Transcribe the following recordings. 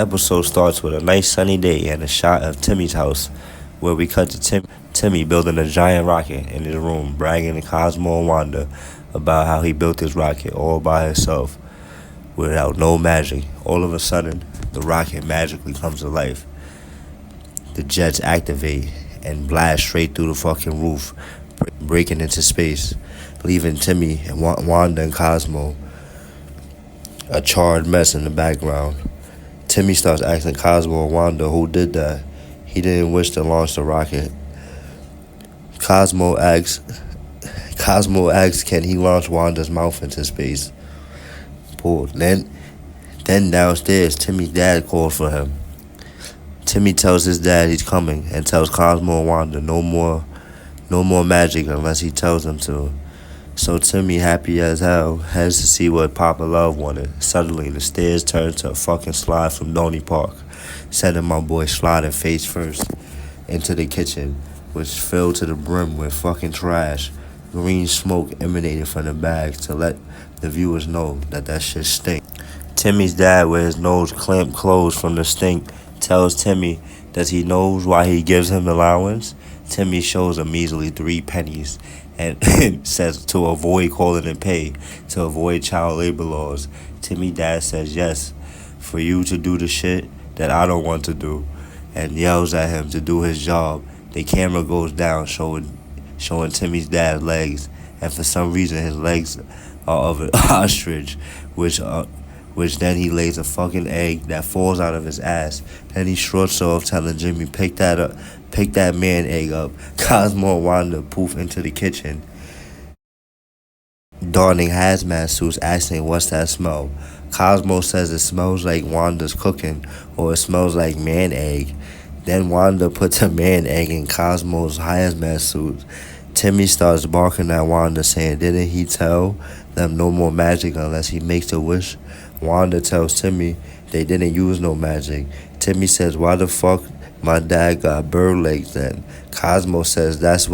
Episode starts with a nice sunny day and a shot of Timmy's house, where we cut to Timmy building a giant rocket in his room, bragging to Cosmo and Wanda about how he built his rocket all by himself without no magic. All of a sudden, the rocket magically comes to life. The jets activate and blast straight through the fucking roof, breaking into space, leaving Timmy and Wanda and Cosmo a charred mess in the background. Timmy starts asking Cosmo and Wanda who did that. He didn't wish to launch the rocket. Cosmo asks, can he launch Wanda's mouth into space? Poor. Then downstairs, Timmy's dad calls for him. Timmy tells his dad he's coming and tells Cosmo and Wanda no more magic unless he tells them to. So Timmy, happy as hell, heads to see what Papa Love wanted. Suddenly, the stairs turn to a fucking slide from Donny Park, sending my boy sliding face first into the kitchen, which filled to the brim with fucking trash. Green smoke emanated from the bags to let the viewers know that shit stink. Timmy's dad, with his nose clamped closed from the stink, tells Timmy that he knows why he gives him allowance. Timmy shows a measly 3 pennies and says to avoid calling and pay, to avoid child labor laws. Timmy dad says yes, for you to do the shit that I don't want to do, and yells at him to do his job. The camera goes down, showing Timmy's dad's legs, and for some reason his legs are of an ostrich, which then he lays a fucking egg that falls out of his ass. Then he struts off, telling Jimmy, pick that man egg up. Cosmo and Wanda poof into the kitchen, donning hazmat suits, asking what's that smell. Cosmo says it smells like Wanda's cooking, or it smells like man egg. Then Wanda puts a man egg in Cosmo's hazmat suit. Timmy starts barking at Wanda, saying didn't he tell them no more magic unless he makes a wish? Wanda tells Timmy they didn't use no magic. Timmy says, why the fuck my dad got bird legs then? Cosmo says that's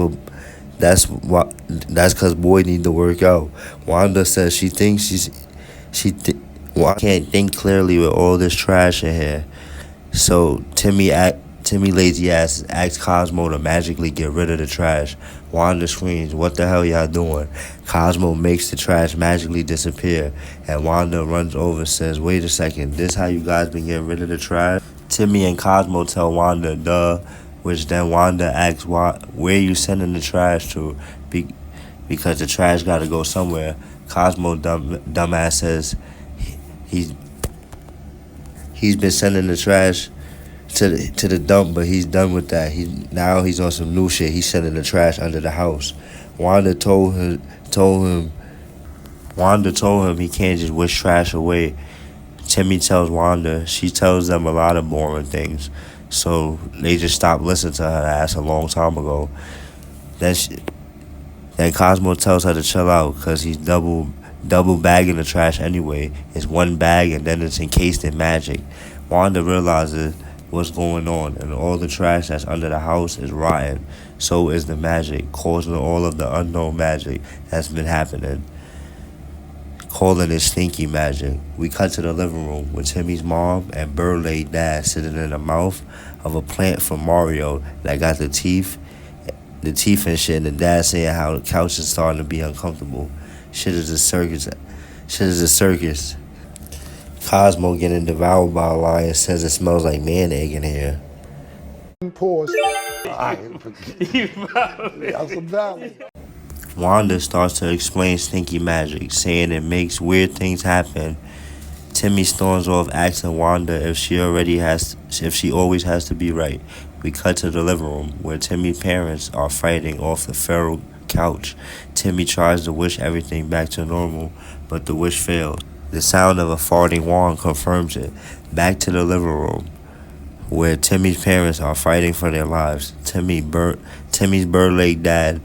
cause boy need to work out. Wanda says she thinks can't think clearly with all this trash in here. So Timmy lazy ass asks Cosmo to magically get rid of the trash. Wanda screams, what the hell y'all doing? Cosmo makes the trash magically disappear, and Wanda runs over and says, wait a second, this how you guys been getting rid of the trash? Timmy and Cosmo tell Wanda, duh, which then Wanda asks, where you sending the trash to? Because the trash gotta go somewhere. Cosmo dumbass says he's been sending the trash to the dump, but he's done with that. He's on some new shit. He's sending the trash under the house. Wanda told him he can't just wish trash away. Timmy tells Wanda, she tells them a lot of boring things, so they just stopped listening to her ass a long time ago. Then Cosmo tells her to chill out because he's double bagging the trash anyway. It's one bag and then it's encased in magic. Wanda realizes what's going on, and all the trash that's under the house is rotten. So is the magic, causing all of the unknown magic that's been happening, calling it stinky magic. We cut to the living room with Timmy's mom and bird-leg dad sitting in the mouth of a plant from Mario that got the teeth and shit, and the dad saying how the couch is starting to be uncomfortable. Shit is a circus. Cosmo getting devoured by a lion says it smells like man egg in here. Pause. Wanda starts to explain stinky magic, saying it makes weird things happen. Timmy storms off, asking Wanda if she always has to be right. We cut to the living room where Timmy's parents are fighting off the feral couch. Timmy tries to wish everything back to normal, but the wish fails. The sound of a farting wand confirms it. Back to the living room, where Timmy's parents are fighting for their lives. Timmy's bird-leg dad,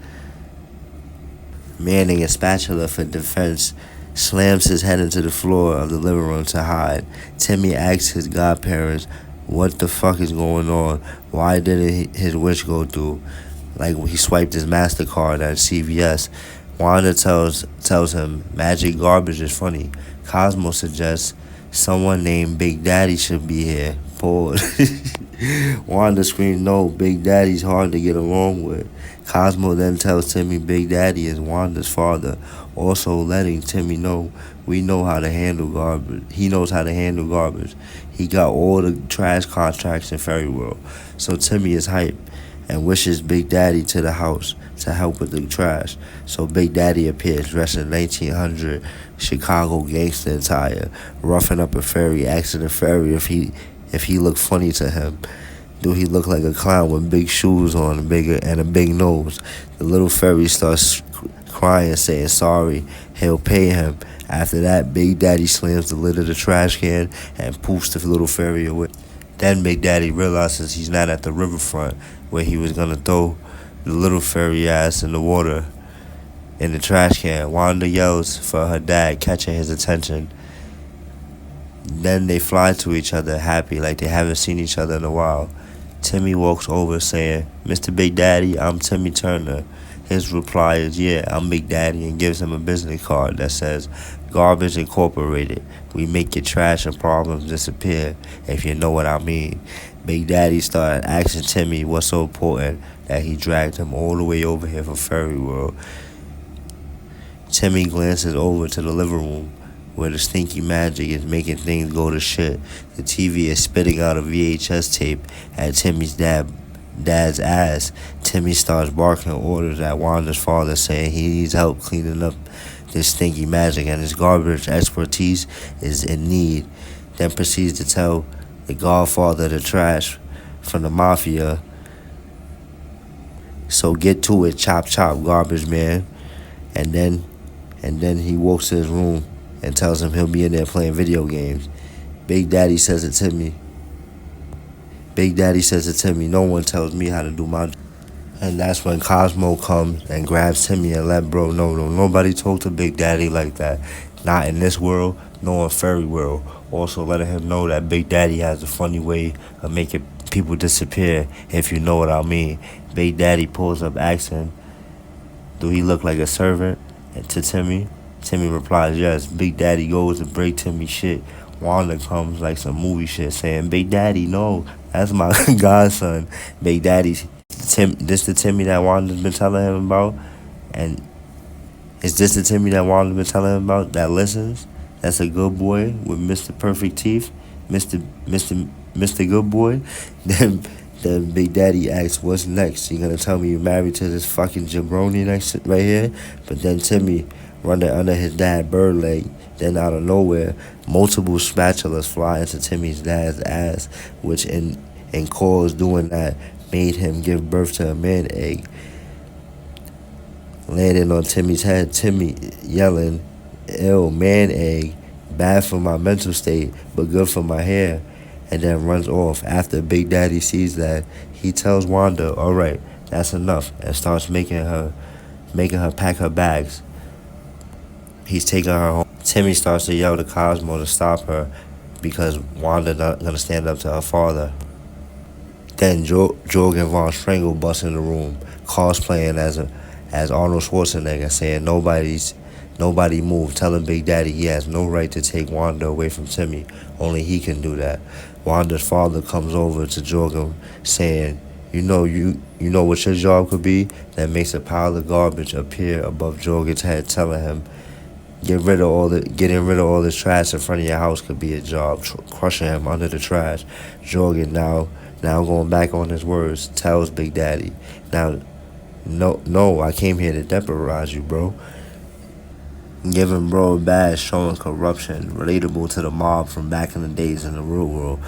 manning a spatula for defense, slams his head into the floor of the living room to hide. Timmy asks his godparents, what the fuck is going on? Why didn't his wish go through? Like he swiped his MasterCard at CVS. Wanda tells him magic garbage is funny. Cosmo suggests Someone named Big Daddy should be here. Pause. Wanda screams, no, Big Daddy's hard to get along with. Cosmo then tells Timmy Big Daddy is Wanda's father, also letting Timmy know we know how to handle garbage. He knows how to handle garbage. He got all the trash contracts in Fairy World. So Timmy is hyped and wishes Big Daddy to the house to help with the trash. So Big Daddy appears dressed in 1900 Chicago gangster attire, roughing up a fairy, asking the fairy if he looked funny to him. Do he look like a clown with big shoes on and a big nose? The little fairy starts crying, saying sorry. He'll pay him. After that, Big Daddy slams the lid of the trash can and poofs the little fairy away. Then Big Daddy realizes he's not at the riverfront where he was gonna throw the little fairy ass in the water in the trash can. Wanda yells for her dad, catching his attention. Then they fly to each other, happy like they haven't seen each other in a while. Timmy walks over saying, Mr. Big Daddy, I'm Timmy Turner. His reply is, yeah, I'm Big Daddy, and gives him a business card that says, Garbage Incorporated. We make your trash and problems disappear, if you know what I mean. Big Daddy started asking Timmy what's so important that he dragged him all the way over here for Fairy World. Timmy glances over to the living room where the stinky magic is making things go to shit. The TV is spitting out a VHS tape at Timmy's dad's ass. Timmy starts barking orders at Wanda's father, saying he needs help cleaning up this stinky magic and his garbage expertise is in need. Then proceeds to tell the godfather the trash from the mafia. So get to it, chop chop, garbage man. And then he walks to his room and tells him he'll be in there playing video games. Big Daddy says to Timmy, no one tells me how to do my job. And that's when Cosmo comes and grabs Timmy and let bro know, nobody talk to Big Daddy like that. Not in this world, nor in Fairy World. Also letting him know that Big Daddy has a funny way of making people disappear, if you know what I mean. Big Daddy pulls up asking, do he look like a servant? And to Timmy, Timmy replies, yes. Big Daddy goes to break Timmy's shit. Wanda comes like some movie shit saying, Big Daddy, no, that's my godson. Big Daddy, this the Timmy that Wanda's been telling him about? And is this the Timmy that Wanda's been telling him about that listens? That's a good boy with Mr. Perfect Teeth? Mr. Good Boy? Then Big Daddy asks, what's next? You gonna tell me you're married to this fucking jabroni next right here? But then Timmy running under his dad's bird leg. Then out of nowhere, multiple spatulas fly into Timmy's dad's ass, which in cause doing that made him give birth to a man egg. Landing on Timmy's head, Timmy yelling, ew, man egg, bad for my mental state, but good for my hair. And then runs off. After Big Daddy sees that, he tells Wanda, all right, that's enough, and starts making her pack her bags. He's taking her home. Timmy starts to yell to Cosmo to stop her because Wanda not gonna stand up to her father. Then Jorgen Von Strangle busts in the room, cosplaying as Arnold Schwarzenegger, saying nobody move, telling Big Daddy he has no right to take Wanda away from Timmy. Only he can do that. Wanda's father comes over to Jorgen saying, you know what your job could be? That makes a pile of garbage appear above Jorgen's head, telling him, getting rid of all this trash in front of your house could be a job. Crushing him under the trash. Jorgen now going back on his words, tells Big Daddy, now, no, I came here to deputize you, bro. Giving bro a badge showing corruption, relatable to the mob from back in the days in the real world.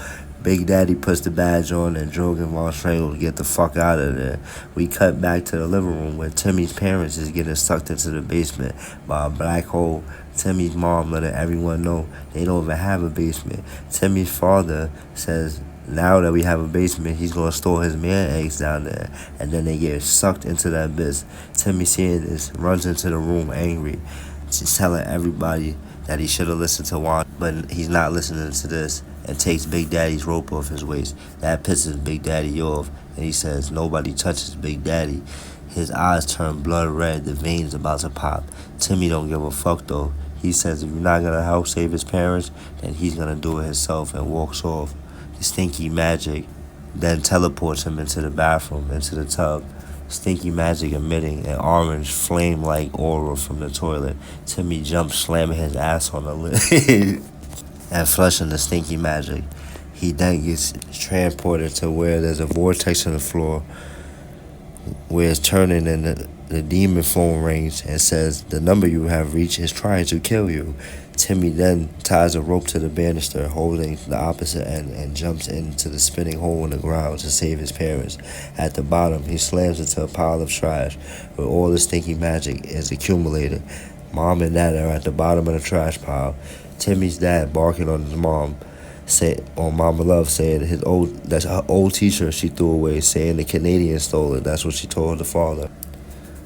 Big Daddy puts the badge on and Jorgen Von Strangle to get the fuck out of there. We cut back to the living room where Timmy's parents is getting sucked into the basement by a black hole. Timmy's mom letting everyone know they don't even have a basement. Timmy's father says now that we have a basement, he's going to store his man eggs down there. And then they get sucked into that abyss. Timmy seeing this runs into the room angry. She's telling everybody that he should have listened to Wanda, but he's not listening to this, and takes Big Daddy's rope off his waist. That pisses Big Daddy off, and he says nobody touches Big Daddy. His eyes turn blood red, the veins about to pop. Timmy don't give a fuck though. He says if you're not gonna help save his parents, then he's gonna do it himself and walks off. The stinky magic then teleports him into the bathroom, into the tub. Stinky magic emitting an orange flame-like aura from the toilet. Timmy jumps, slamming his ass on the lid and flushing the stinky magic. He then gets transported to where there's a vortex on the floor, where it's turning and the demon phone rings and says the number you have reached is trying to kill you. Timmy then ties a rope to the banister holding the opposite end and jumps into the spinning hole in the ground to save his parents. At the bottom, he slams into a pile of trash where all the stinky magic is accumulated. Mom and Dad are at the bottom of the trash pile. Timmy's dad barking on his mom, on Mama Love, saying that's her old t-shirt she threw away, saying the Canadian stole it. That's what she told the father.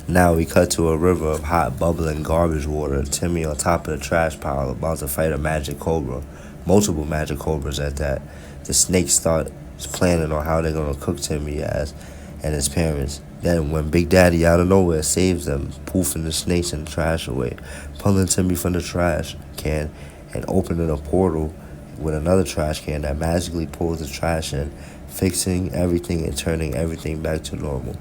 Now we cut to a river of hot, bubbling garbage water. Timmy on top of the trash pile about to fight a magic cobra. Multiple magic cobras at that. The snakes start planning on how they're going to cook Timmy and his parents. Then when Big Daddy out of nowhere saves them, poofing the snakes and the trash away, pulling Timmy from the trash can and opening a portal with another trash can that magically pulls the trash in, fixing everything and turning everything back to normal.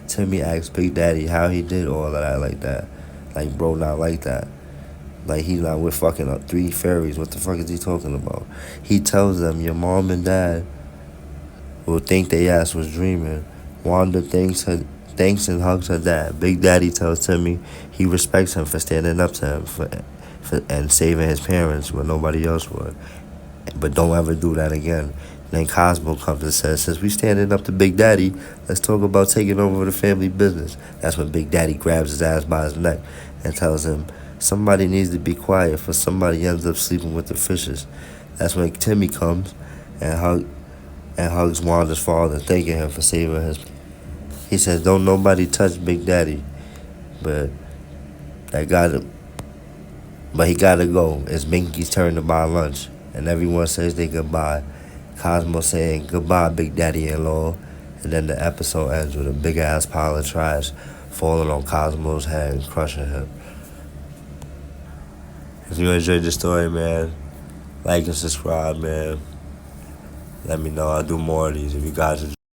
Timmy asks Big Daddy how he did all of that like that. Like, bro, not like that. Like, he's not with fucking 3 fairies. What the fuck is he talking about? He tells them your mom and dad will think they ass was dreaming. Wanda thanks and hugs her dad. Big Daddy tells Timmy he respects him for standing up to him and saving his parents when nobody else would. But don't ever do that again. Then Cosmo comes and says, since we standing up to Big Daddy, let's talk about taking over the family business. That's when Big Daddy grabs his ass by his neck and tells him somebody needs to be quiet for somebody ends up sleeping with the fishes. That's when Timmy comes and hugs Wanda's father, thanking him for saving his. He says, don't nobody touch Big Daddy. But he gotta go. It's Minky's turn to buy lunch. And everyone says they goodbye. Cosmo saying, goodbye, Big Daddy-in-law. And then the episode ends with a big-ass pile of trash falling on Cosmo's head and crushing him. If you enjoyed the story, man, like and subscribe, man. Let me know. I'll do more of these if you guys enjoy.